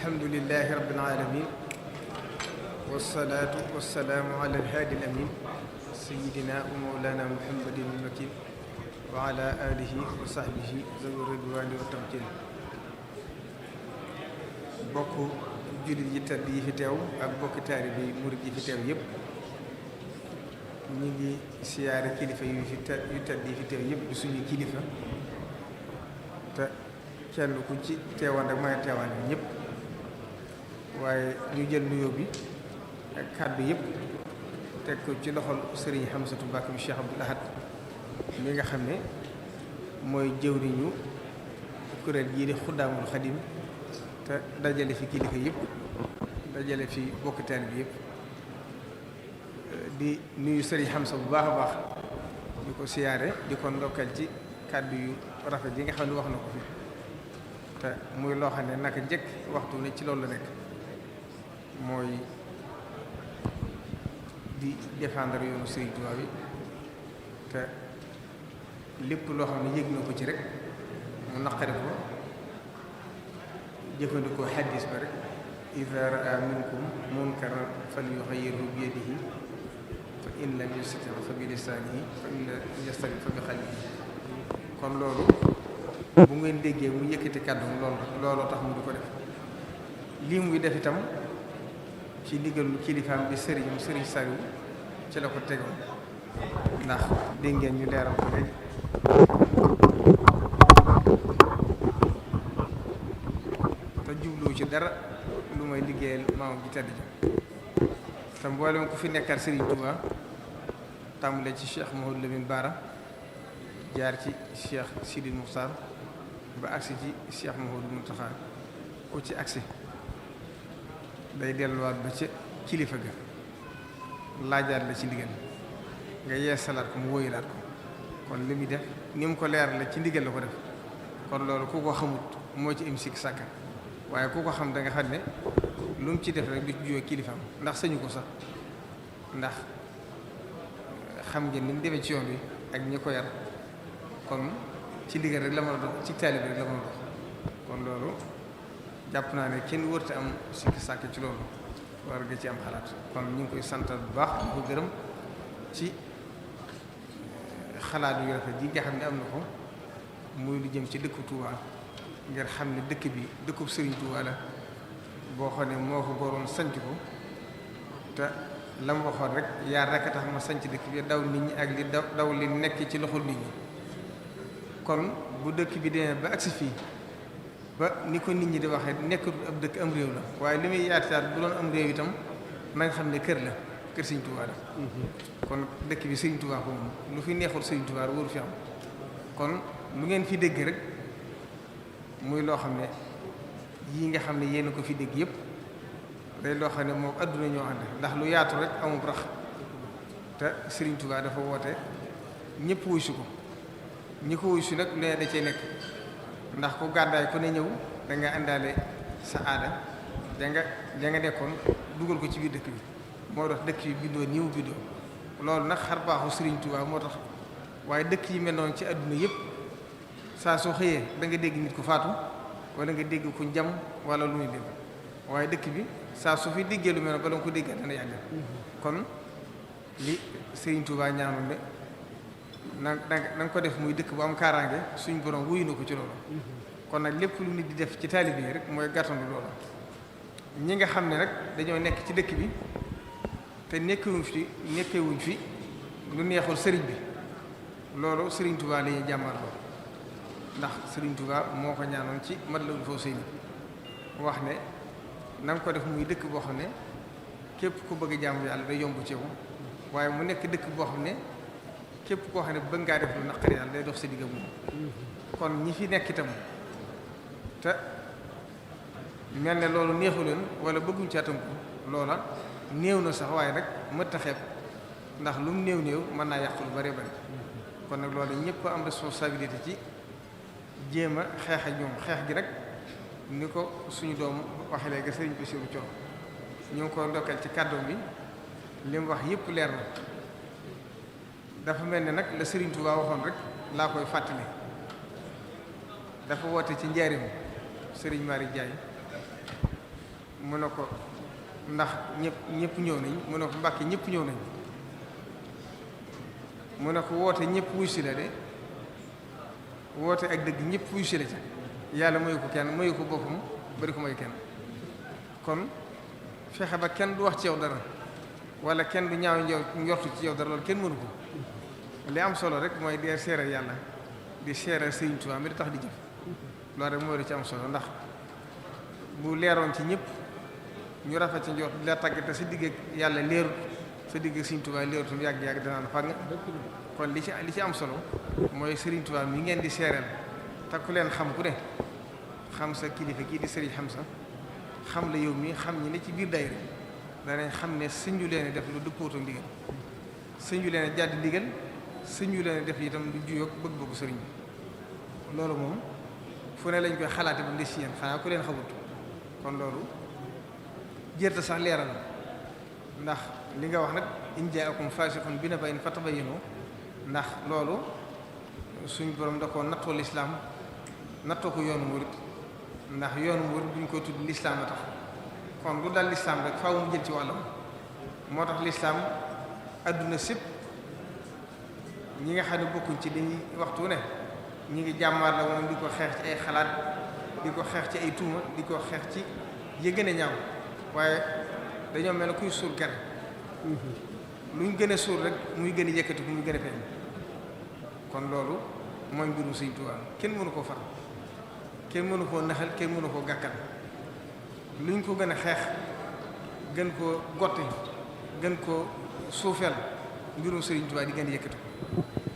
alhamdulillahi rabbil alamin wassalaatu wassalaamu ala alhaadi alamin sayyidina wa mawlana muhammadin al-makin wa ala alihi wa sahbihi zawi ridwani wa tamkin bokk jullit yi tedd yi fi teew ak bokki taalibe yi murid yi fi teew yépp ñu ngi siyaare kilifa yu tedd yi fi teew yépp di suñu kilifa te kenn ku ci teewaan rek may teewaan ñëpp waaye ñu jël nuyoo bi ak kàddu yëpp teg ko ci loxol sëriñ Hamsatu Mbàkke bi Cheikh Abdoul Ahad mi nga xam ne mooy jëwriñu kuréel gii di Xuddaamul Xadim te dajale fi kilifa yëpp dajale fi bokkitaal bi yëpp di nuyu sëriñ Hamsa bu baax a baax di ko siyaare di ko ndokkal ci kàddu yu rafet yi nga xam ne wax na ko fi te muy loo xam ne naka njëkk waxtu ne ci loolu la nekk mooy di défendre yoonu Sëriñ Tuubaa bi te lépp loo xam ne yëg na ko ci rek mu naqari ko jëfandikoo xaddis ba rek idaa raa minkum munkaran falyughayyirhu bi yadihi fa in lam yastati' fa bi lisaanihi fa in lam yastati' fa bi qalbihi kon loolu bu ngeen déggee mu yëkkati kàddu looloo tax mu di ko def lii muy def itam ci ndigalu kilifaam bi sëriñ Saliou ci la ko tegoon ndax dégg ngeen ñu leeral ko léegi te jubluwu ci dara lu may liggéeyal maamam ji tedd ji te mboolem ku fi nekkal Sëriñ Touba tàmbale ci Cheikh Mouhamadou Lamine Bara jaar ci Cheikh Sidi Moukhtar ba agsi ci Cheikh Mouhamadou Mountakha ku ci agsi day delluwaat ba ca kilifa ga laajaat la ci ndigal nga yeesalaat ko mu wóoyalaat ko kon li muy def ni mu ko leeral la ci ndigal la ko def kon loolu ku ko xamut moo ci im sikk sàkka waaye ku ko xam da nga xam ne lu mu ci def rek du ci jóge kilifaam ndax sañu ko sax ndax xam ngeen ni mu demee ci yoon wi ak ñi ko yar kon ci ndigal rek la mën a dox ci taalibe rek la mën a dox kon loolu jàpp naa ne kenn wërte am sikki sàkk ci loolu war nga ci am xalaat kon ñu ngi koy santal bu baax di ko gërëm ci xalaat yu rafet yi nga xam ne am na ko muy lu jëm ci dëkku Touba ngir xam ne dëkk bi dëkkub Sëriñ Touba la boo xam ne moo ko goroon sanc ko te la ma waxoon rek yaa rek a tax ma sanc dëkk bi daw nit ñi ak li daw li nekk ci loxol nit ñi kon bu dëkk bi demee ba agsi fii ba ni ko nit ñi di waxee nekkul ab dëkk am réew la waaye li muy yaataat bu doon am réew itam na nga xam ne kër la kër Sëriñ Tuubaa la kon dëkk bi Sëriñ Tuubaa ko moom lu fi neexul Sëriñ Tuubaa waru fi am kon lu ngeen fi dégg rek muy loo xam ne yii nga xam ne yéen a ko fi dégg yëpp day loo xam ne moom adduna ñoo ànd ndax lu yaatu rek amul rax te Sëriñ Tuubaa dafa woote ñëpp wuy si ko ñi ko wuy si nag lu ne da cee nekk ndax ku gàddaay ku ne ñëw da nga àndaale sa aada da nga nekkoon dugal ko ci biir dëkk bi moo tax dëkk yi bindoo ñëw bindoo loolu nag xar baaxu Sëriñ Tuubaa moo tax waaye dëkk yi mel noonu ci àdduna yëpp saa soo xëyee da nga dégg nit ku faatu wala nga dégg ku jam wala lu muy dégg waaye dëkk bi saa su fi déggee lu mel noonu bala nga ko déggal dana yàgg kon li Sëriñ Tuubaa ñaanoon ne na nga ko def muy dëkk bu am kaaraange suñ borom wuyu na ko ci loolu kon nag lépp lu nit di def ci taalibe yi rek mooy gàttandu loolu ñi nga xam ne nag dañoo nekk ci dëkk bi te nekkewuñ fi lu neexul sëriñ bi loolu Sëriñ Tuubaa la ñuy jàmmal loolu ndax Sëriñ Tuubaa moo ko ñaanoon ci Matlabul Fawzayni wax ne na nga ko def muy dëkk boo xam ne képp ku bëgg jaamu yàlla day yomb ci yow waaye mu nekk dëkk boo xam ne képp koo xam ne bëgg ngaa def lu naqari yàlla day dox sa digg moom kon ñi fi nekk itam te mel ne loolu neexu leen wala bëgguñ ci atam ko loola néew na sax waaye nag mëtt a xeeb ndax lu mu néew mën naa yàq lu bari bari kon nag loolu ñëpp am responsabilité ci jéem a xeex ak ñoom xeex gi rek ni ko suñu doom waxee léegi sëriñ Bassirou Thiaw ñu ngi ko ndokkal ci kàddoom bi li mu wax yëpp leer na dafa mel ne nag la Sëriñ Tuubaa waxoon rek laa koy fàttali dafa woote ci njaarim Sëriñ Mari Jaay mu ne ko ndax ñëpp ñëw nañ mu ne ko Mbàkke ñëpp ñëw nañ mu ne ko woote ñëpp wuy si la de woote ak dëgg ñëpp wuy si la ca yàlla mayu ko kenn mayu ko boppam bari ko may kenn kon fexe ba kenn du wax ci yow dara wala kenn du ñaaw njortu ci yow dara loolu kenn mënu ko li am solo rek mooy di seeral yàlla di seeral Sëriñ Tuubaa mi di tax di jëf loolu rek mooy di ci am solo ndax bu leeroon ci ñëpp ñu rafet ci njort di la tàgg te sa digg ak yàlla leerut sa digg ak Sëriñ Tuubaa leerutum yàgg-yàgg danaan fàgg kon li ci am solo mooy Sëriñ Tuubaa mi ngeen di seeral te ku leen xam ku ne xam sa kilifa kii di Sëriñ Hamza xam la yow mi xam ñi ne ci biir daayira danañ xam ne sëñu leen def lu dëppootu ndigal sëñu leen jàdd ndigal sëñu leen def itam lu juyoog bëgg-bëggu sëriñ bi loolu moom fu ne lañ koy xalaate ba ndes yéen xanaa ku leen xamut kon loolu jërta sax leeral ndax li nga wax nag in jaakum faasiqun bi naba'in fatabayyanu ndax loolu suñ borom da ko nattoo lislaam nattoo ko yoonu murit ndax yoonu murit duñ koy tudd lislaam a tax kon lu dal lislaam rek faaw mu jël ci wàllam moo tax lislaam adduna sépp ñi nga xam ne bokkuñ ci dañuy waxtu ne ñi ngi jàmmaar la moom di ko xeex ci ay xalaat di ko xeex ci ay tuuma di ko xeex ci yi gën a ñaaw waaye dañoo mel ne kuy suur ker luñ gën a suur rek muy gën a yëkkati muy gën a feeñ kon loolu mooy mbirum Sëriñ Tuubaa kenn mënu koo far kenn mënu koo naxal kenn mënu koo gàkkal luñ ko gën a xeex gën koo gotti gën koo suufeel mbirum Sëriñ Tuubaa di gën a yëkkati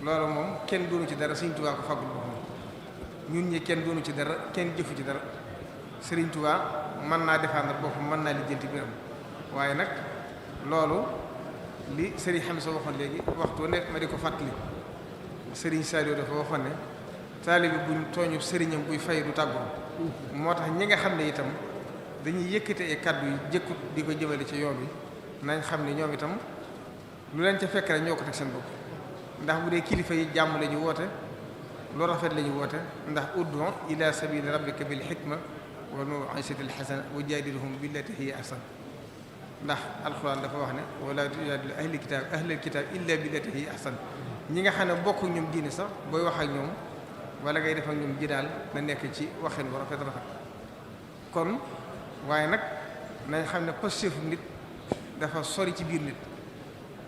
loolu moom kenn doonu ci dara Sëriñ Tuubaa ko fàggul boppam ñun ñi kenn doonu ci dara kenn jëfu ci dara Sëriñ Tuubaa mën naa défendre boppam mën naa lijjanti biram waaye nag loolu li Sëriñ Hamza waxoon léegi waxtu nekk ma di ko fàttali Sëriñ Saliou dafa waxoon ne taalibe buñ tooñu sëriñam buy fay du tàggoo moo tax ñi nga xam ne itam dañuy yëkkate ay kàddu yu jëkkut di ko jëmale ci yoon bi nañ xam ne ñoom itam lu leen ca fekk rek ñoo ko teg seen bopp ndax bu dee kilifa yi jàmm la ñu woote lu rafet la ñu woote ndax ud'u ila sabili rabbika bil hikma wal maw'izati al hasana wa jadilhum billati hiya ahsan ndax alxuraan dafa wax ne wala tujaadilu ahlal kitaab illa billati hiya ahsan ñi nga xam ne bokk ñoom diine sax booy wax ak ñoom wala ngay def ak ñoom ji daal na nekk ci waxin bu rafet kon waaye nag nañ xam ne positif nit dafa sori ci biir nit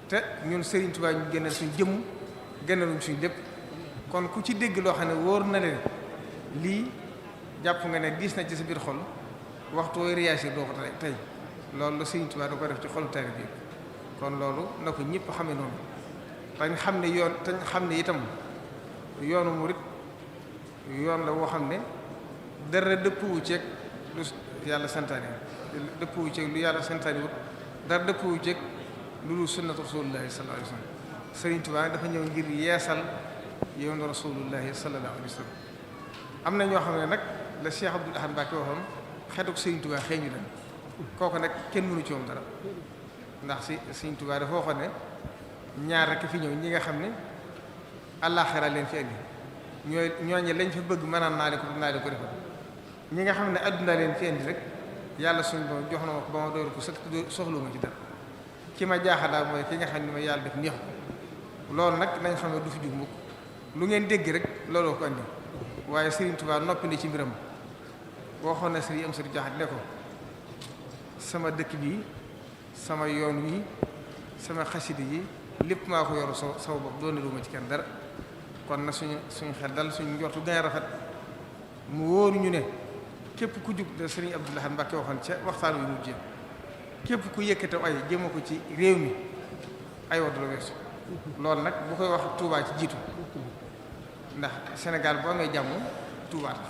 te ñun Sëriñ Tuubaa ñu gënal suñ jëmm gënaluñ suñ lépp kon ku ci dégg loo xam ne wóor na leen lii jàpp nga ne diis na ci sa biir xol waxtu wooy réagir doo ko tey loolu la Sëriñ Tuubaa da ko def ci xolu taalibe bi kon loolu na ko ñëpp xamee noonu dañ xam ne te xam ne itam yoonu murit yoon la woo xam ne dara dëppwu ceeg lu yàlla santaane dëppwu ceeg lu yàlla santaane wut dara dëppwu ceeg lu dul sunnatu rasulullahi sallallahu alayhi wa sallam Sëriñ Tuubaa dafa ñëw ngir yeesal yoonu rasulullahi sallallahu alayhi wa sallam am na ñoo xam ne nag la Cheikh Abdoul Ahad Mbacké waxoon xetuk Sëriñ Tuubaa xëy ñu dem kooku nag kenn mënu ci moom dara ndax Sëriñ Tuubaa dafa waxoon ne ñaar rek fi ñëw ñi nga xam ne àllaaxira leen fi indi ñooñu lañ fa bëgg mënaan naa leen ko defal ñi nga xam ne adduna leen fi indi rek yàlla suñu borom jox na ma ko ba ma doyal ko soxlu ma ci dara ki ma jaaxal daal mooy ki nga xam ne ma yàlla def neex ko loolu nag nañ xam ne du fi jug mukk lu ngeen dégg rek looloo ko andi waaye Sëriñ Tuubaa noppi na ci mbiram boo xoon ne Sëriñ Amsatu Jaxate ne ko sama dëkk bi sama yoon wi sama xasida yi lépp maa ko yor sama bopp doon lu ma ci kenn dara kon na suñu xel dal suñu njortu gën a rafet mu wóoru ñu ne képp ku jug de Sëriñ Abdoul Ahad Mbacké waxoon ca waxtaan wi mujjee képp ku yëkkate ay jëma ko ci réew mi ay wa du la weesu loolu nag bu koy wax Touba ci jiitu ndax Sénégal boo amee jàmm Touba tax